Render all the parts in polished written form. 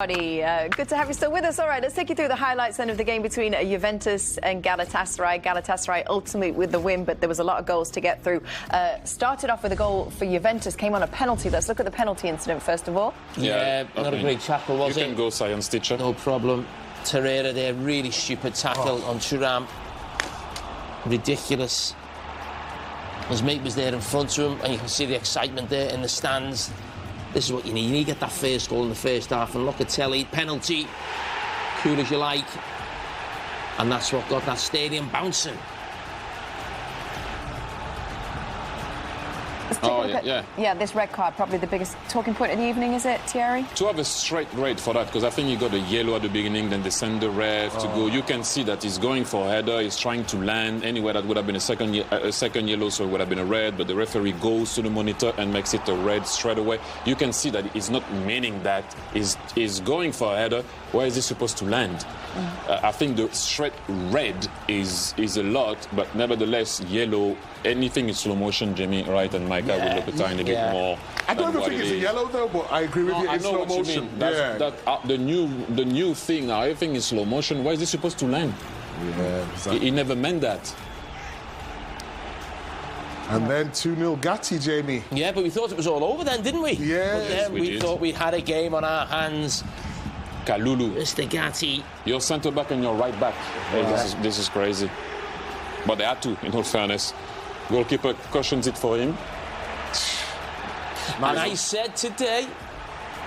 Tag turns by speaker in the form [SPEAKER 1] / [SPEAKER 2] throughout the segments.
[SPEAKER 1] Good to have you still with us. All right, let's take you through the highlights then of the game between Juventus and Galatasaray. Galatasaray ultimately with the win, but there was a lot of goals to get through. Started off with a goal for Juventus, came on a penalty. Let's look at the penalty incident first of all.
[SPEAKER 2] Yeah, not a great tackle, was it?
[SPEAKER 3] You can go science teacher.
[SPEAKER 2] No problem. Carragher there, really stupid tackle on Thuram. Ridiculous. His mate was there in front of him, and you can see the excitement there in the stands. This is what you need. You need to get that first goal in the first half. And look at Thierry, penalty, cool as you like. And that's what got that stadium bouncing.
[SPEAKER 1] Yeah, this red card, probably the biggest talking point of the evening, is it, Thierry?
[SPEAKER 3] To have a straight red for that, because I think you got a yellow at the beginning, then they send the ref to go. You can see that he's going for a header, he's trying to land anywhere. That would have been a second yellow, so it would have been a red, but the referee goes to the monitor and makes it a red straight away. You can see that he's not meaning that, he's going for a header. Where is he supposed to land? I think the straight red is a lot, but nevertheless, yellow, anything in slow motion, Jamie, right, and Micah will look a tiny bit more.
[SPEAKER 4] I don't even think it's a yellow, though, but I agree with you, in slow motion.
[SPEAKER 3] The new thing now, everything is slow motion. Where is he supposed to land?
[SPEAKER 4] Yeah, exactly.
[SPEAKER 3] He never meant that.
[SPEAKER 4] And then 2-0 Gatti, Jamie.
[SPEAKER 2] Yeah, but we thought it was all over then, didn't we?
[SPEAKER 4] Yeah.
[SPEAKER 2] But then we thought we had a game on our hands.
[SPEAKER 3] Kalulu.
[SPEAKER 2] Mr. Gatti.
[SPEAKER 3] Your centre back and your right back. Hey, this is crazy. But they had to, in all fairness. Goalkeeper cautions it for him.
[SPEAKER 2] And I said today,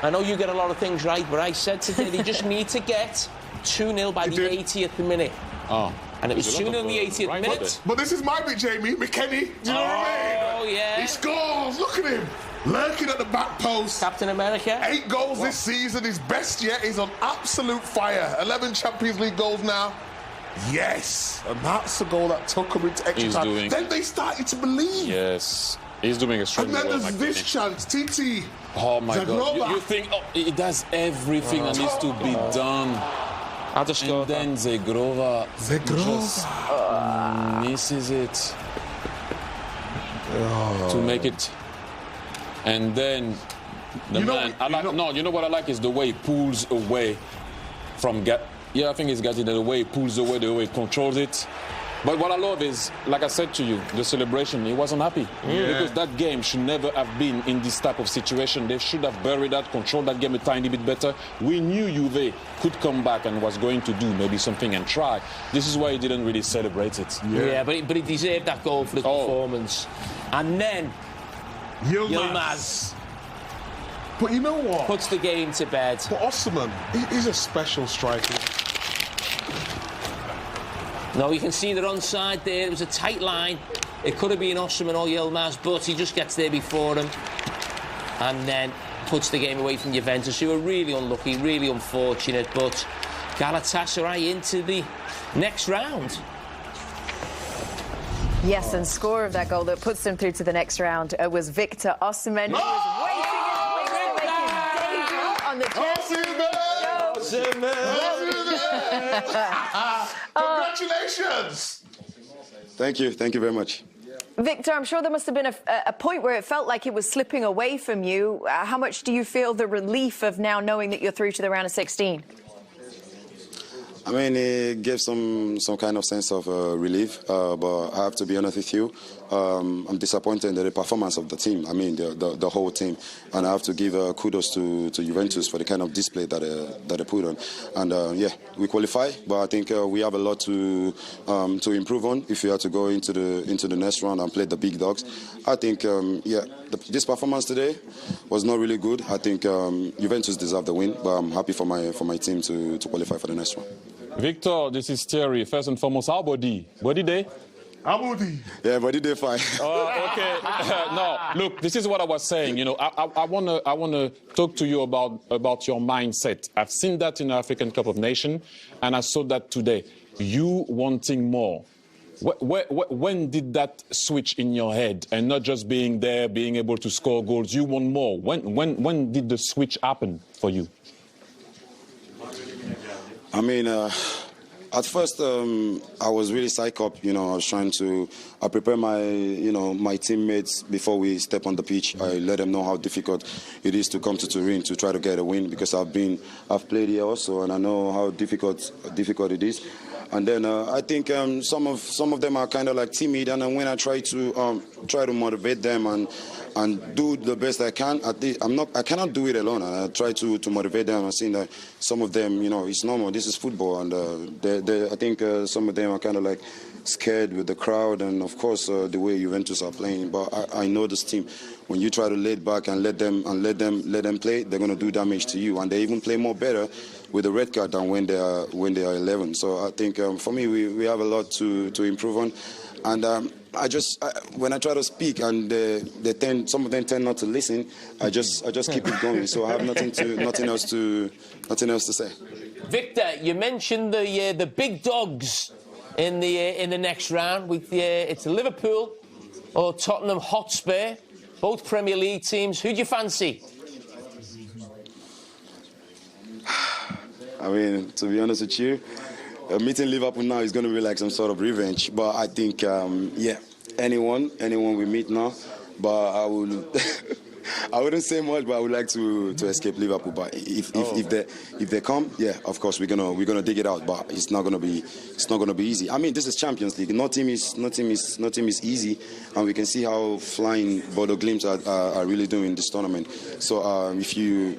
[SPEAKER 2] I know you get a lot of things right, but I said today they just need to get 2-0 by the 80th minute.
[SPEAKER 3] Oh.
[SPEAKER 2] And it was 2-0 in the 80th minute.
[SPEAKER 4] But this is my bit, Jamie. McKennie. Do you know what I mean?
[SPEAKER 2] Oh, yeah.
[SPEAKER 4] He scores. Look at him. Lurking at the back post.
[SPEAKER 2] Captain America.
[SPEAKER 4] 8 goals this season. His best yet. He's on absolute fire. 11 Champions League goals now. Yes. And that's the goal that took him into extra time. Then they started to believe.
[SPEAKER 3] Yes. He's doing extremely well.
[SPEAKER 4] And then there's this chance. TT.
[SPEAKER 3] Oh, my God. You think, he does everything that needs to be done. And then Zegrova just misses it to make it. And then you know what I like is the way he pulls away from I think it's Gatti, the way he pulls away, the way he controls it. But what I love is, like I said to you, the celebration, he wasn't happy. Because that game should never have been in this type of situation. They should have buried that, controlled that game a tiny bit better. We knew Juve could come back and was going to do maybe something and try. This is why he didn't really celebrate it.
[SPEAKER 2] Yeah, but he deserved that goal for his performance. And then Yilmaz.
[SPEAKER 4] But you know what?
[SPEAKER 2] Puts the game to bed.
[SPEAKER 4] But Osimhen, he's a special striker.
[SPEAKER 2] No, you can see they're onside there. It was a tight line. It could have been Osimhen or Yilmaz, but he just gets there before him and then puts the game away from Juventus, who were really unlucky, really unfortunate. But Galatasaray into the next round.
[SPEAKER 1] Yes, and scorer of that goal that puts them through to the next round was Victor Osimhen. He was waiting to make his debut on the
[SPEAKER 4] Congratulations!
[SPEAKER 5] Thank you very much.
[SPEAKER 1] Victor, I'm sure there must have been a point where it felt like it was slipping away from you. How much do you feel the relief of now knowing that you're through to the round of 16?
[SPEAKER 5] I mean, it gave some kind of sense of relief, but I have to be honest with you. I'm disappointed in the performance of the team. I mean, the whole team, and I have to give kudos to Juventus for the kind of display that they put on. And yeah, we qualify, but I think we have a lot to improve on if we have to go into the next round and play the big dogs. I think this performance today was not really good. I think Juventus deserved the win, but I'm happy for my team to qualify for the next one.
[SPEAKER 3] Victor, this is Thierry. First and foremost, how body day?
[SPEAKER 4] How body?
[SPEAKER 5] Yeah, body day fine.
[SPEAKER 3] Okay. No, look, this is what I was saying. You know, I wanna talk to you about your mindset. I've seen that in the African Cup of Nations, and I saw that today. You wanting more. When did that switch in your head, and not just being there, being able to score goals? You want more. When did the switch happen for you?
[SPEAKER 5] I mean, At first, I was really psyched up. I was trying to prepare my, my teammates before we step on the pitch. I let them know how difficult it is to come to Turin to try to get a win, because I've played here also, and I know how difficult it is. And then I think some of them are kind of like timid, and then when I try to motivate them and do the best I can, I cannot do it alone. I try to motivate them. I've seen that some of them, it's normal. This is football, and I think some of them are kind of like scared with the crowd, and of course the way Juventus are playing. But I know this team. When you try to lay back and let them play, they're going to do damage to you, and they even play more better with the red card than when they are 11. So I think for me we have a lot to improve on, and when I try to speak and some of them tend not to listen, I just keep it going. So I have nothing else to say.
[SPEAKER 2] Victor, you mentioned the big dogs in the next round. It's Liverpool or Tottenham Hotspur, both Premier League teams. Who do you fancy?
[SPEAKER 5] I mean, to be honest with you, meeting Liverpool now is going to be like some sort of revenge. But I think, anyone we meet now. But I will, I wouldn't say much. But I would like to escape Liverpool. But if they come, yeah, of course we're gonna dig it out. But it's not gonna be easy. I mean, this is Champions League. No team is easy, and we can see how flying Bodo Glimt are really doing in this tournament. So if you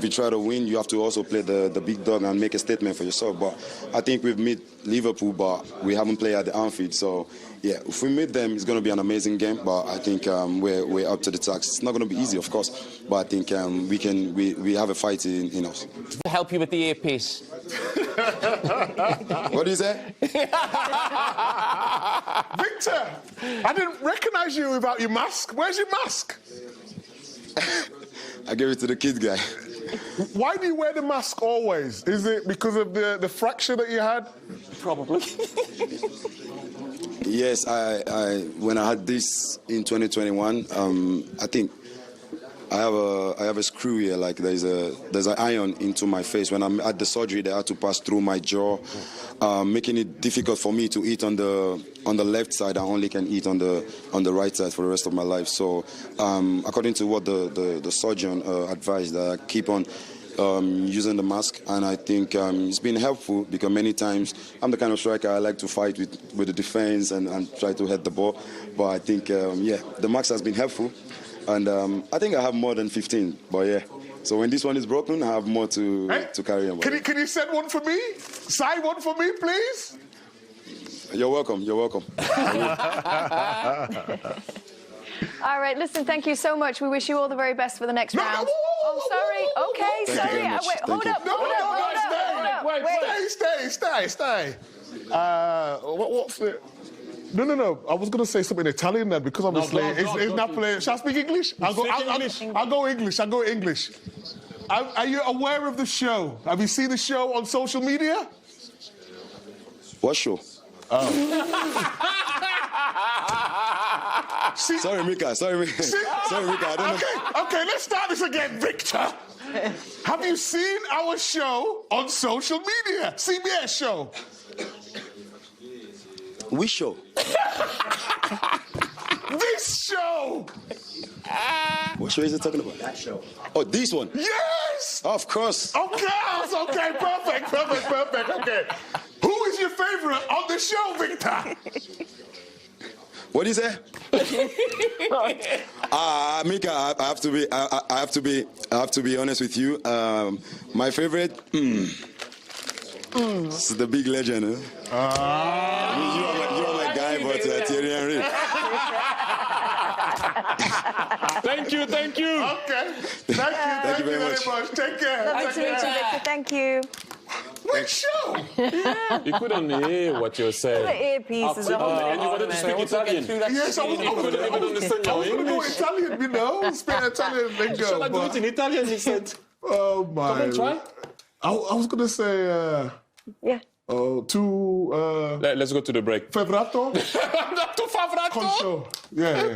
[SPEAKER 5] try to win, you have to also play the big dog and make a statement for yourself. But I think we've met Liverpool, but we haven't played at the Anfield. So yeah, if we meet them, it's going to be an amazing game. But I think we're up to the task. It's not going to be easy, of course, but I think we have a fight in us.
[SPEAKER 2] To help you with the earpiece.
[SPEAKER 5] What do you say?
[SPEAKER 4] Victor, I didn't recognise you without your mask. Where's your mask?
[SPEAKER 5] I gave it to the kids guy.
[SPEAKER 4] Why do you wear the mask always? Is it because of the fracture that you had?
[SPEAKER 2] Probably.
[SPEAKER 5] Yes, when I had this in 2021, I think I have a screw here. Like there's an iron into my face. When I'm at the surgery, they had to pass through my jaw, making it difficult for me to eat on the left side. I only can eat on the right side for the rest of my life. So, according to what the surgeon advised, I keep on using the mask, and I think it's been helpful because many times I'm the kind of striker I like to fight with the defense and try to head the ball. But I think the mask has been helpful, and I think I have more than 15. But yeah, so when this one is broken, I have more to carry on.
[SPEAKER 4] Can you send one for me? Sign one for me, please.
[SPEAKER 5] You're welcome. You're welcome.
[SPEAKER 1] All right, listen, thank you so much. We wish you all the very best for the next round.
[SPEAKER 4] Oh,
[SPEAKER 1] sorry. Okay, sorry. Wait, hold up.
[SPEAKER 4] Stay. What's the... No. I was going to say something in Italian then, because obviously it's not playing. Shall I speak English? I'll go English. Are you aware of the show? Have you seen the show on social media?
[SPEAKER 5] What show? Sorry, Mika. I don't know.
[SPEAKER 4] Okay, let's start this again, Victor. Have you seen our show on social media? CBS show.
[SPEAKER 5] Which show?
[SPEAKER 4] This show.
[SPEAKER 5] What show is it talking about? That show. Oh, this one?
[SPEAKER 4] Yes!
[SPEAKER 5] Of course.
[SPEAKER 4] Okay, perfect. Okay. Who is your favourite on the show, Victor?
[SPEAKER 5] What do you say? Mika, I have to be honest with you. My favorite, this is the big legend. I mean, you are my guy, but Thierry Henry.
[SPEAKER 3] Thank you.
[SPEAKER 4] Okay. Thank you very much. Take care.
[SPEAKER 1] Lovely to meet you, Victor. Thank you.
[SPEAKER 4] Which show?
[SPEAKER 3] You couldn't hear what you're saying.
[SPEAKER 1] The earpiece is
[SPEAKER 3] and you wanted to speak Italian.
[SPEAKER 4] Yes, I was going to do Italian, you know. Speak Italian lingo.
[SPEAKER 3] Shall I do it in Italian, he said.
[SPEAKER 4] Oh, my.
[SPEAKER 3] Come on, try.
[SPEAKER 4] I was going to say...
[SPEAKER 1] Yeah.
[SPEAKER 3] Let's go to the break.
[SPEAKER 4] Fevrato?
[SPEAKER 3] Not to Favrato.
[SPEAKER 4] Concho. Yeah.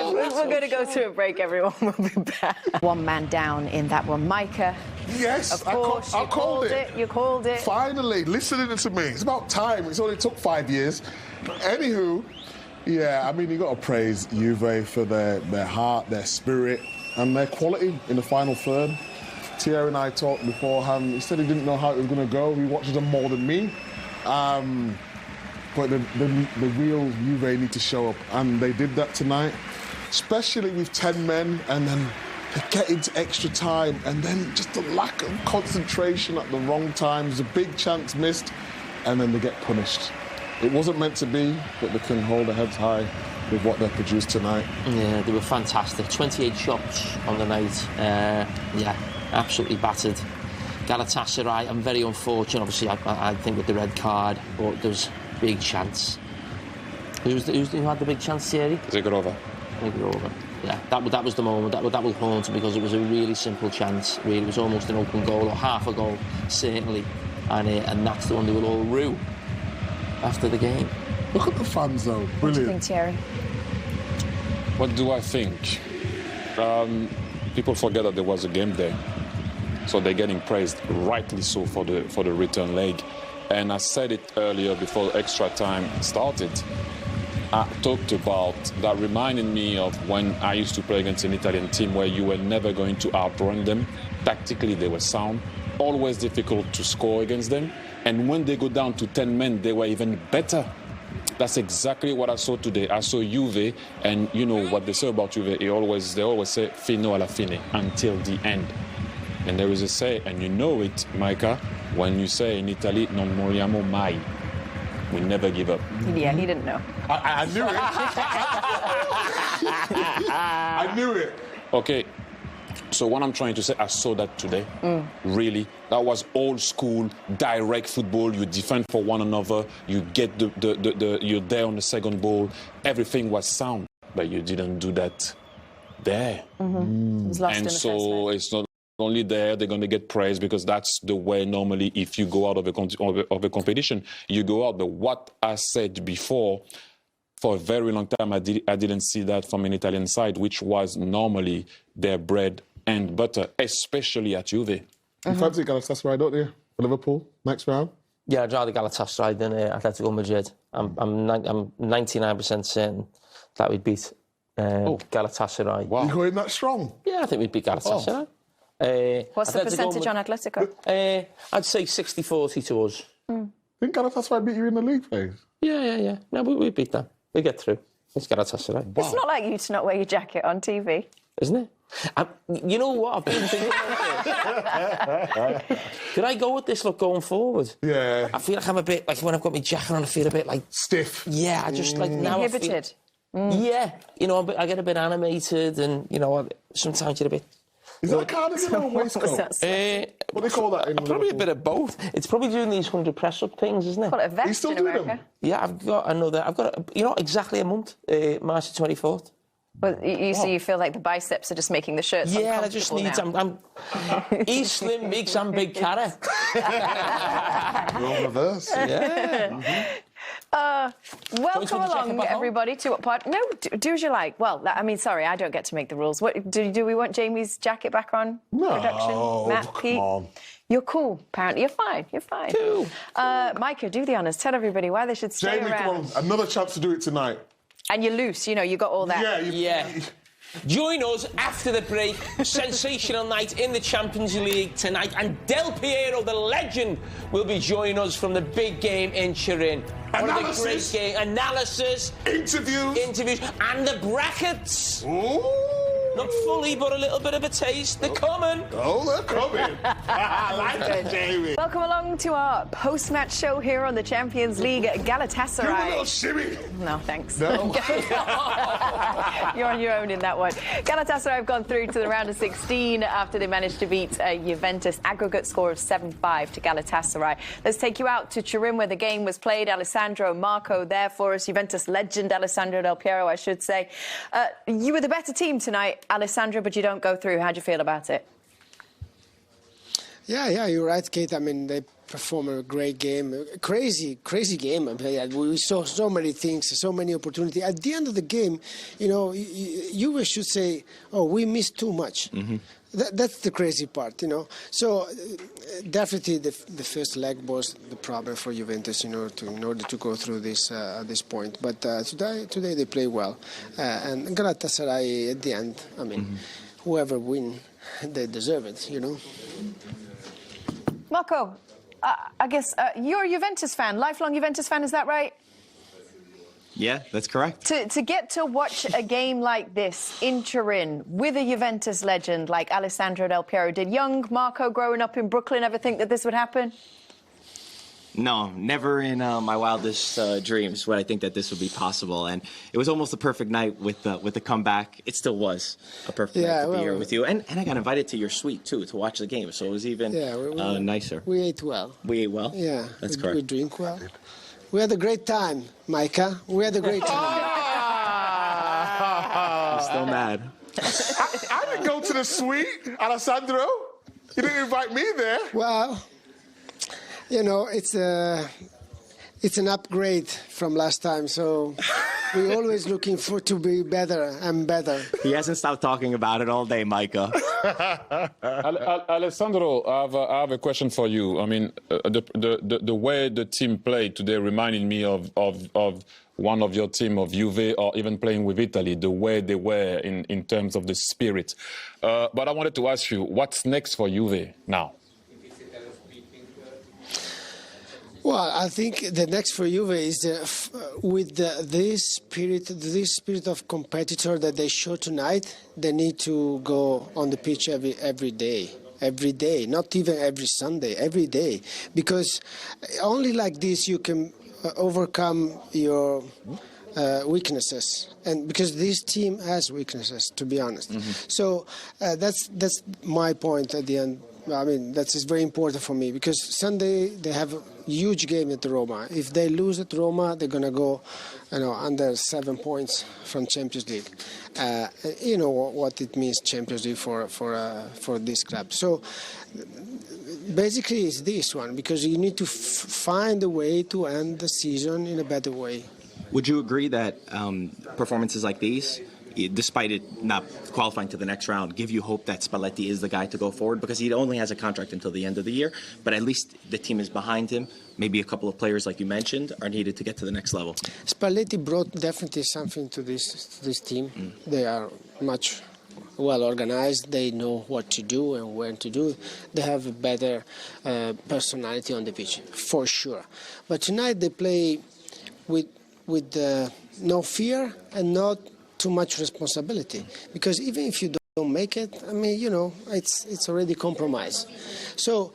[SPEAKER 1] We're going to go to a break, everyone. We'll be back. One man down in that one. Micah.
[SPEAKER 4] Yes,
[SPEAKER 1] Of course,
[SPEAKER 4] I called it.
[SPEAKER 1] You called it.
[SPEAKER 4] Finally, listening to me. It's about time. It's only took 5 years. Anywho, yeah, I mean, you got to praise Juve for their heart, their spirit, and their quality in the final third. Thierry and I talked beforehand. He said he didn't know how it was going to go. He watches them more than me. But the real Juve need to show up, and they did that tonight, especially with 10 men, and then they get into extra time, and then just the lack of concentration at the wrong times, a big chance missed, and then they get punished. It wasn't meant to be, but they can hold their heads high with what they produced tonight.
[SPEAKER 2] Yeah, they were fantastic. 28 shots on the night. Yeah, absolutely battered. Galatasaray, I'm very unfortunate, obviously, I think with the red card, but there was a big chance. Who had the big chance, Thierry?
[SPEAKER 3] Zagorova.
[SPEAKER 2] Yeah, that was the moment. That will haunt him because it was a really simple chance. Really, it was almost an open goal or half a goal, certainly, and that's the one they will all rue after the game.
[SPEAKER 4] Look at the fans, though. Brilliant.
[SPEAKER 1] What do you think, Thierry?
[SPEAKER 3] What do I think? People forget that there was a game there, so they're getting praised, rightly so, for the return leg. And I said it earlier before extra time started. I talked about that, reminded me of when I used to play against an Italian team where you were never going to outrun them. Tactically, they were sound, always difficult to score against them. And when they go down to 10 men, they were even better. That's exactly what I saw today. I saw Juve, and you know what they say about Juve, they always say fino alla fine, until the end. And there is a say, and you know it, Micah, when you say in Italy, non moriamo mai. We never give up.
[SPEAKER 1] Yeah, he didn't know.
[SPEAKER 4] I knew it. I knew it.
[SPEAKER 3] Okay, so what I'm trying to say, I saw that today. Really, that was old school, direct football. You defend for one another. You get you're there on the second ball. Everything was sound, but you didn't do that there.
[SPEAKER 1] It was lost in
[SPEAKER 3] And
[SPEAKER 1] the
[SPEAKER 3] so
[SPEAKER 1] first leg.
[SPEAKER 3] it's not only there they're going to get praise, because that's the way normally if you go out of a competition, you go out. But what I said before, for a very long time, I didn't see that from an Italian side, which was normally their bread and butter, especially at Juve.
[SPEAKER 4] You fancy Galatasaray, don't you? For Liverpool, next round?
[SPEAKER 2] Yeah, I'd rather Galatasaray than Atletico Madrid. I'm 99% certain that we'd beat Galatasaray.
[SPEAKER 3] Wow.
[SPEAKER 4] You going that strong?
[SPEAKER 2] Yeah, I think we'd beat Galatasaray.
[SPEAKER 1] What's the percentage on Atletico?
[SPEAKER 2] I'd say 60-40 to us.
[SPEAKER 4] Didn't Galatasaray beat you in the league phase?
[SPEAKER 2] Yeah. No, we beat them. We get through. It's Galatasaray.
[SPEAKER 1] Wow. It's not like you to not wear your jacket on TV.
[SPEAKER 2] Isn't it? You know what? I've been thinking about this. Could I go with this look going forward?
[SPEAKER 4] Yeah.
[SPEAKER 2] I feel like I'm a bit, like when I've got my jacket on, I feel a bit like...
[SPEAKER 4] Stiff.
[SPEAKER 2] Yeah, I just like now
[SPEAKER 1] Inhibited.
[SPEAKER 2] Yeah. You know, I get a bit animated and, you know, sometimes you're a bit...
[SPEAKER 4] Is that a cardigan or a waistcoat? What do they call that in
[SPEAKER 2] Probably
[SPEAKER 4] Liverpool?
[SPEAKER 2] a bit of both. It's probably doing these 100 press-up things, isn't it?
[SPEAKER 1] Call it a vest
[SPEAKER 4] You still
[SPEAKER 1] in
[SPEAKER 4] do
[SPEAKER 1] America.
[SPEAKER 4] them?
[SPEAKER 2] Yeah, I've got exactly a month, March the 24th.
[SPEAKER 1] Well, so you feel like the biceps are just making the shirts
[SPEAKER 2] Yeah, I just need... He's slim, Migs, I'm big Carragher.
[SPEAKER 4] Role reverse.
[SPEAKER 2] Yeah.
[SPEAKER 1] Welcome along, everybody, to what part? No, do as you like. Well, I mean, sorry, I don't get to make the rules. What do we want Jamie's jacket back on?
[SPEAKER 4] No,
[SPEAKER 1] Production? Matt,
[SPEAKER 4] come
[SPEAKER 1] Pete?
[SPEAKER 4] on.
[SPEAKER 1] You're cool, apparently. You're fine. You're fine.
[SPEAKER 2] Cool.
[SPEAKER 1] Micah, do the honours. Tell everybody why they should stay
[SPEAKER 4] Jamie,
[SPEAKER 1] around.
[SPEAKER 4] come on. Another chance to do it tonight.
[SPEAKER 1] And you're loose, you know, you got all that.
[SPEAKER 2] Yeah. Join us after the break. Sensational night in the Champions League tonight. And Del Piero, the legend, will be joining us from the big game in Turin. One of the great game analysis, interviews, and the brackets.
[SPEAKER 4] Ooh.
[SPEAKER 2] Not fully, but a little bit of a taste. They're coming.
[SPEAKER 4] Oh, they're coming. I like that, Jamie.
[SPEAKER 1] Welcome along to our post-match show here on the Champions League. Galatasaray.
[SPEAKER 4] Give a little shimmy.
[SPEAKER 1] No, thanks.
[SPEAKER 4] No.
[SPEAKER 1] You're on your own in that one. Galatasaray have gone through to the round of 16 after they managed to beat Juventus. Aggregate score of 7-5 to Galatasaray. Let's take you out to Turin where the game was played. Alessandro Marco there for us. Juventus legend Alessandro Del Piero, I should say. You were the better team tonight, Alessandro, but you don't go through. How do you feel about it?
[SPEAKER 6] Yeah, you're right, Kate. I mean, they perform a great game, a crazy game. I mean, we saw so many things, so many opportunities. At the end of the game, you should say, "Oh, we missed too much." Mm-hmm. That's the crazy part, So definitely the first leg was the problem for Juventus, in order to go through this at this point. But today they play well, and Galatasaray at the end. I mean, whoever win, they deserve it,
[SPEAKER 1] Marco, I guess you're a Juventus fan, lifelong Juventus fan, is that right?
[SPEAKER 7] Yeah, that's correct.
[SPEAKER 1] To get to watch a game like this in Turin with a Juventus legend like Alessandro Del Piero, did young Marco growing up in Brooklyn ever think that this would happen?
[SPEAKER 7] No, never in my wildest dreams would I think that this would be possible. And it was almost a perfect night with the comeback. It still was a perfect night to be here with you. And I got invited to your suite, too, to watch the game. So it was even nicer.
[SPEAKER 6] We ate well.
[SPEAKER 7] We ate well?
[SPEAKER 6] Yeah.
[SPEAKER 7] That's correct.
[SPEAKER 6] We drink well. We had a great time, Micah. We had a great time.
[SPEAKER 7] I'm still mad.
[SPEAKER 4] I didn't go to the suite, Alessandro. You didn't invite me there.
[SPEAKER 6] Well, it's an upgrade from last time, so we're always looking to be better and better.
[SPEAKER 7] He hasn't stopped talking about it all day, Micah.
[SPEAKER 3] Alessandro, I have a question for you. I mean, the way the team played today reminded me of one of your team of Juve, or even playing with Italy, the way they were in terms of the spirit. But I wanted to ask you, what's next for Juve now?
[SPEAKER 6] Well, I think the next for Juve is with this spirit of competitor that they show tonight. They need to go on the pitch every day, not even every Sunday, every day, because only like this you can overcome your weaknesses, and because this team has weaknesses, to be honest. So that's my point at the end. I mean, that is very important for me, because Sunday they have a huge game at Roma. If they lose at Roma, they're going to go, under 7 points from Champions League. You know what it means, Champions League for this club. So basically, it's this one, because you need to find a way to end the season in a better way.
[SPEAKER 7] Would you agree that performances like these, despite it not qualifying to the next round, give you hope that Spalletti is the guy to go forward? Because he only has a contract until the end of the year, but at least the team is behind him. Maybe a couple of players, like you mentioned, are needed to get to the next level.
[SPEAKER 6] Spalletti brought definitely something to this team. They are much well organized. They know what to do and when to do. They have a better personality on the pitch, for sure. But tonight they play with no fear and not too much responsibility, because even if you don't make it, I mean, it's already compromised. So,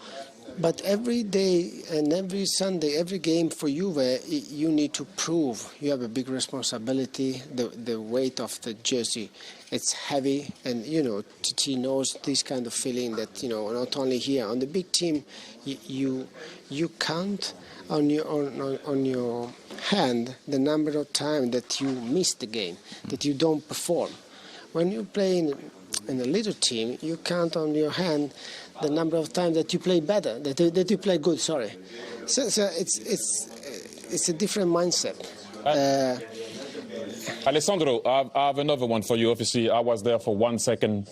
[SPEAKER 6] but every day and every Sunday, every game for Juve, you need to prove you have a big responsibility. The weight of the jersey, it's heavy, and Titi knows this kind of feeling that not only here on the big team, you count on your hand the number of times that you miss the game, that you don't perform. When you play in a little team, you count on your hand the number of times that you play better, that you play good. Sorry, so it's a different mindset.
[SPEAKER 3] Alessandro, I have another one for you. Obviously, I was there for 1 second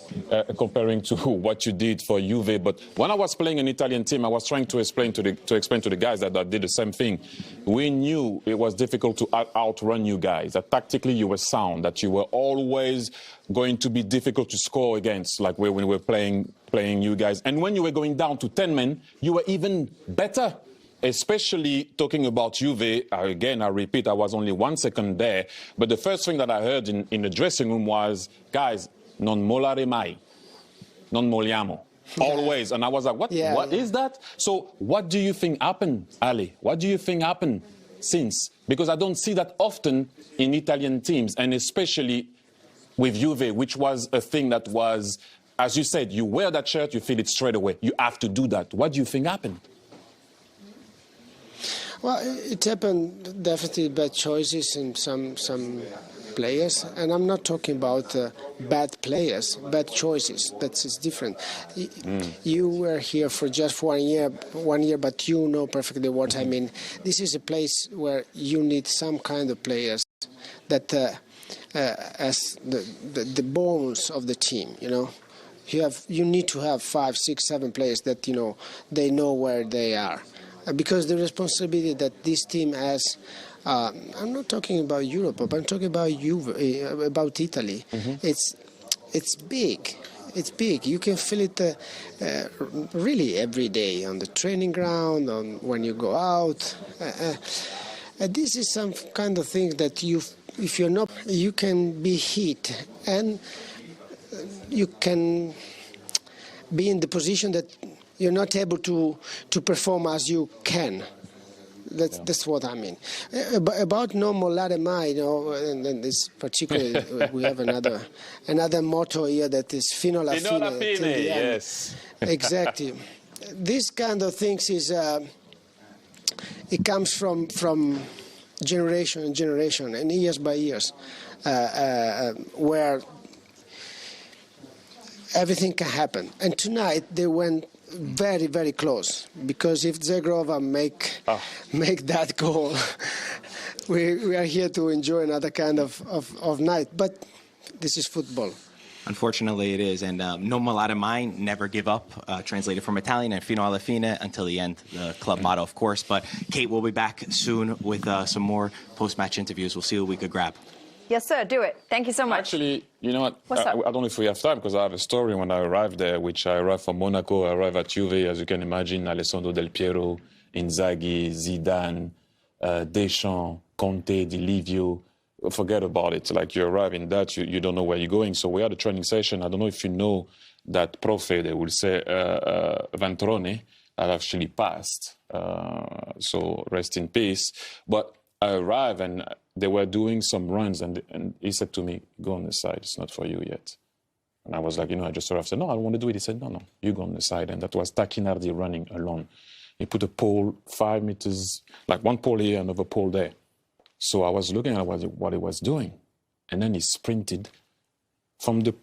[SPEAKER 3] comparing to what you did for Juve. But when I was playing an Italian team, I was trying to explain to the guys that did the same thing. We knew it was difficult to outrun you guys. That tactically you were sound. That you were always going to be difficult to score against, like when we were playing you guys. And when you were going down to 10 men, you were even better. Especially talking about Juve, again, I repeat, I was only 1 second there. But the first thing that I heard in the dressing room was, guys, non mollare mai, non molliamo, always. And I was like, what is that? So what do you think happened, Ali? What do you think happened since? Because I don't see that often in Italian teams, and especially with Juve, which was a thing that was, as you said, you wear that shirt, you feel it straight away. You have to do that. What do you think happened?
[SPEAKER 6] Well, it happened definitely bad choices in some players, and I'm not talking about bad players, bad choices. That's different. You were here for just 1 year, but you know perfectly what I mean. This is a place where you need some kind of players that as the bones of the team, you know. You need to have 5, 6, 7 players that, you know, they know where they are. Because the responsibility that this team has, I'm not talking about Europe, but I'm talking about about Italy. It's big. It's big. You can feel it really every day on the training ground, when you go out. This is some kind of thing that if you're not, you can be hit, and you can be in the position that you're not able to perform as you can. That's what I mean. About non mollare mai, you know, and this particularly we have another motto here that is fino alla fine. Till the end.
[SPEAKER 3] Yes.
[SPEAKER 6] Exactly. This kind of things is it comes from generation and generation and years by years, where everything can happen. And tonight they went very, very close, because if Zagrova make that goal, we are here to enjoy another kind of night. But this is football.
[SPEAKER 7] Unfortunately, it is. And non mollare mai, never give up, translated from Italian, and fino alla fine, until the end, the club motto, of course. But Kate will be back soon with some more post-match interviews. We'll see what we could grab.
[SPEAKER 1] Yes, sir, do it. Thank you so much.
[SPEAKER 3] Actually, you know what?
[SPEAKER 1] What's up?
[SPEAKER 3] I don't know if we have time, because I have a story when I arrived there, which I arrived from Monaco. I arrived at Juve, as you can imagine, Alessandro Del Piero, Inzaghi, Zidane, Deschamps, Conte, Di Livio. Forget about it. Like, you arrive in that, you don't know where you're going. So we had a training session. I don't know if you know that Profe, they will say, Ventrone, have actually passed. So rest in peace. But I arrived and they were doing some runs, and he said to me, go on the side, it's not for you yet. And I was like, you know, I just sort of said, no, I don't want to do it. He said, no, you go on the side. And that was Tacchinardi running alone. He put a pole 5 meters, like one pole here, another pole there. So I was looking at what he was doing. And then he sprinted from the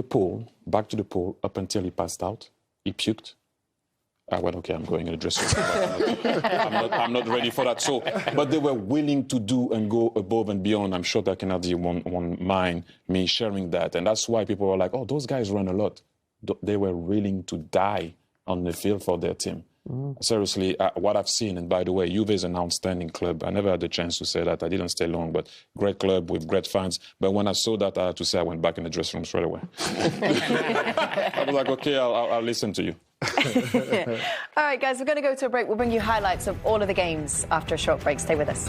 [SPEAKER 3] pole, back to the pole, up until he passed out. He puked. I went, okay, I'm going in the dressing room. I'm not ready for that. So, but they were willing to do and go above and beyond. I'm sure that Tacchinardi won't mind me sharing that. And that's why people were like, oh, those guys run a lot. They were willing to die on the field for their team. Seriously, what I've seen, and by the way, Juve is an outstanding club. I never had the chance to say that. I didn't stay long, but great club with great fans. But when I saw that, I had to say I went back in the dressing room straight away. I was like, okay, I'll listen to you.
[SPEAKER 1] All right, guys, we're going to go to a break. We'll bring you highlights of all of the games after a short break. Stay with us.